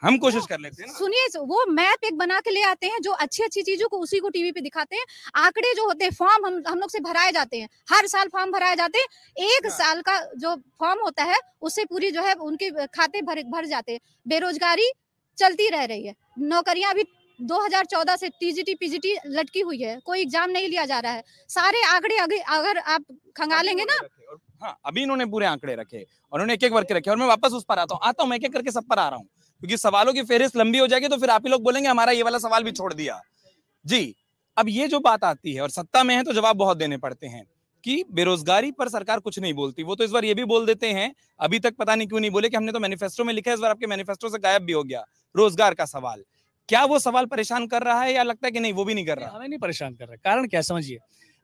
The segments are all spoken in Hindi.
हम कोशिश कर लेते हैं। सुनिए, वो मैप एक बना के ले आते हैं, जो अच्छी अच्छी चीजों को उसी को टीवी पे दिखाते हैं। आंकड़े जो होते हैं, फॉर्म हम लोग से भराए जाते हैं, हर साल फॉर्म भराए जाते हैं। एक साल का जो फॉर्म होता है उससे पूरी जो है उनके खाते भर जाते हैं। बेरोजगारी चलती रह रही है, नौकरियां अभी 2014 से टीजीटी पीजीटी लटकी हुई है, कोई एग्जाम नहीं लिया जा रहा है। सारे आंकड़े अगर आप खंगालेंगे ना। हाँ, अभी इन्होंने पूरे आंकड़े रखे और उन्होंने एक एक करके रखे, और मैं वापस उस पर आता हूँ, मैं एक एक करके सब पर आ रहा हूँ, क्योंकि सवालों की फेहरिस्त लंबी हो जाएगी तो फिर आप ही लोग बोलेंगे हमारा ये वाला सवाल भी छोड़ दिया जी। अब ये जो बात आती है, और सत्ता में है तो जवाब बहुत देने पड़ते हैं, कि बेरोजगारी पर सरकार कुछ नहीं बोलती। वो तो इस बार ये भी बोल देते हैं, अभी तक पता नहीं क्यों नहीं बोले, कि हमने तो मैनिफेस्टो में लिखा है, इस बार आपके मैनिफेस्टो से गायब भी हो गया रोजगार का सवाल। क्या वो सवाल परेशान कर रहा है, या लगता है कि नहीं वो भी नहीं कर रहा? हमें नहीं परेशान कर रहा। कारण क्या समझिए,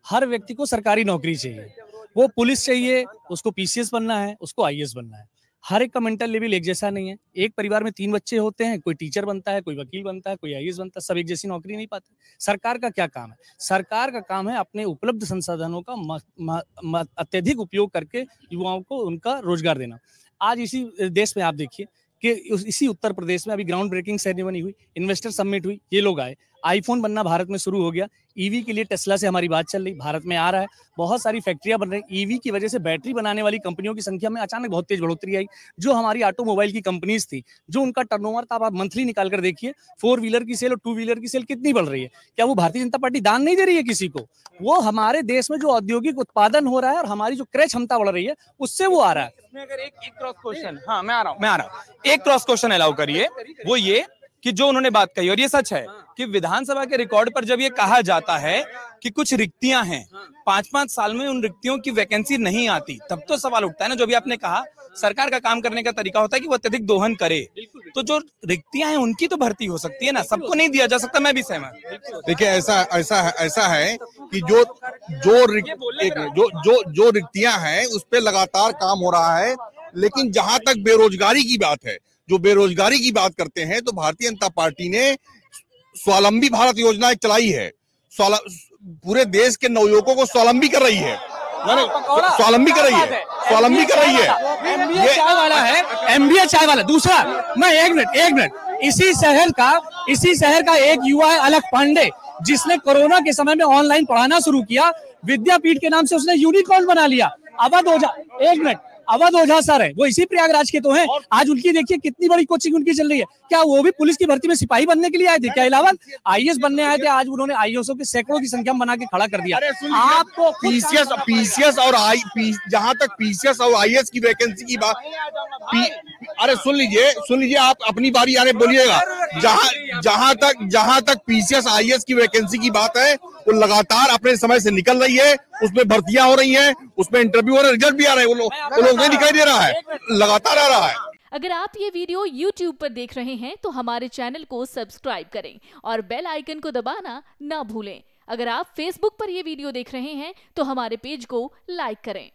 हर व्यक्ति को सरकारी नौकरी चाहिए, वो पुलिस चाहिए, उसको पीसीएस बनना है, उसको आईएएस बनना है। हर एक का मेंटल लेवल एक जैसा नहीं है। एक परिवार में 3 बच्चे होते हैं, कोई टीचर बनता है, कोई वकील बनता है, कोई आईएएस बनता है, सब एक जैसी नौकरी नहीं पाते। सरकार का क्या काम है? सरकार का काम है अपने उपलब्ध संसाधनों का अत्यधिक उपयोग करके युवाओं को उनका रोजगार देना। आज इसी देश में आप देखिए कि इसी उत्तर प्रदेश में अभी ग्राउंड ब्रेकिंग सेरेमनी हुई, इन्वेस्टर समिट हुई, ये लोग आए, आईफोन बनना भारत में शुरू हो गया। ईवी के लिए टेस्ला से हमारी बात चल रही, भारत में आ रहा है, बहुत सारी फैक्ट्रियां बन रही। ईवी की वजह से बैटरी बनाने वाली कंपनियों की संख्या में अचानक बहुत तेज बढ़ोतरी आई। जो हमारी ऑटोमोबाइल की कंपनीज थी, जो उनका टर्नओवर था, आप मंथली निकाल कर देखिए, 4 व्हीलर की सेल और 2 व्हीलर की सेल कितनी बढ़ रही है। क्या वो भारतीय जनता पार्टी दान नहीं दे रही है किसी को? वो हमारे देश में जो औद्योगिक उत्पादन हो रहा है और हमारी जो क्रय क्षमता बढ़ रही है, उससे वो आ रहा है। इसमें अगर एक क्रॉस क्वेश्चन, हाँ मैं आ रहा हूँ, एक क्रॉस क्वेश्चन अलाउ करिए, वो ये कि जो उन्होंने बात कही, और ये सच है कि विधानसभा के रिकॉर्ड पर जब ये कहा जाता है कि कुछ रिक्तियां हैं, 5-5 साल में उन रिक्तियों की वैकेंसी नहीं आती, तब तो सवाल उठता है ना। जो भी आपने कहा, सरकार का काम करने का तरीका होता है कि वो अत्यधिक दोहन करे, तो जो रिक्तियां हैं उनकी तो भर्ती हो सकती है ना, सबको नहीं दिया जा सकता। मैं भी सहमत। देखिए, ऐसा है कि जो रिक्तियां हैं उस पर लगातार काम हो रहा है, लेकिन जहां तक बेरोजगारी की बात है, जो बेरोजगारी की बात करते हैं, तो भारतीय जनता पार्टी ने स्वावलंबी भारत योजना एक चलाई है। पूरे देश के नवयुवकों को स्वावलंबी कर रही है, स्वावलंबी कर रही है। एमबीए चाय वाला है, एमबीए चाय वाला। दूसरा, मैं एक मिनट, इसी शहर का एक युवा है अलख पांडे, जिसने कोरोना के समय में ऑनलाइन पढ़ाना शुरू किया, विद्यापीठ के नाम से उसने यूनिकॉर्न बना लिया। अवध ओझा सर है, वो इसी प्रयागराज के तो हैं। आज उनकी देखिए कितनी बड़ी कोचिंग उनकी चल रही है। क्या वो भी पुलिस की भर्ती में सिपाही बनने के लिए आए थे? क्या इलाहाबाद आईएएस बनने आए थे? आज उन्होंने आईएएसओ के सैकड़ों की संख्या में बना के खड़ा कर दिया। आपको पीसीएस और जहां तक पीसीएस और आईएएस की वैकेंसी की बात, अरे सुन लीजिए, आप अपनी बारी आने बोलिएगा। जहां तक पीसीएस आईएएस की वैकेंसी की बात है, वो लगातार अपने समय से निकल रही है, उसमें भर्तियां हो रही हैं, उसमें इंटरव्यू हो रहे, रिजल्ट भी आ रहे हैं, वो लोग नहीं दिखाई दे रहा है, लगातार आ रहा है। अगर आप ये वीडियो YouTube पर देख रहे हैं तो हमारे चैनल को सब्सक्राइब करें और बेल आइकन को दबाना ना भूलें। अगर आप Facebook पर ये वीडियो देख रहे हैं तो हमारे पेज को लाइक करें।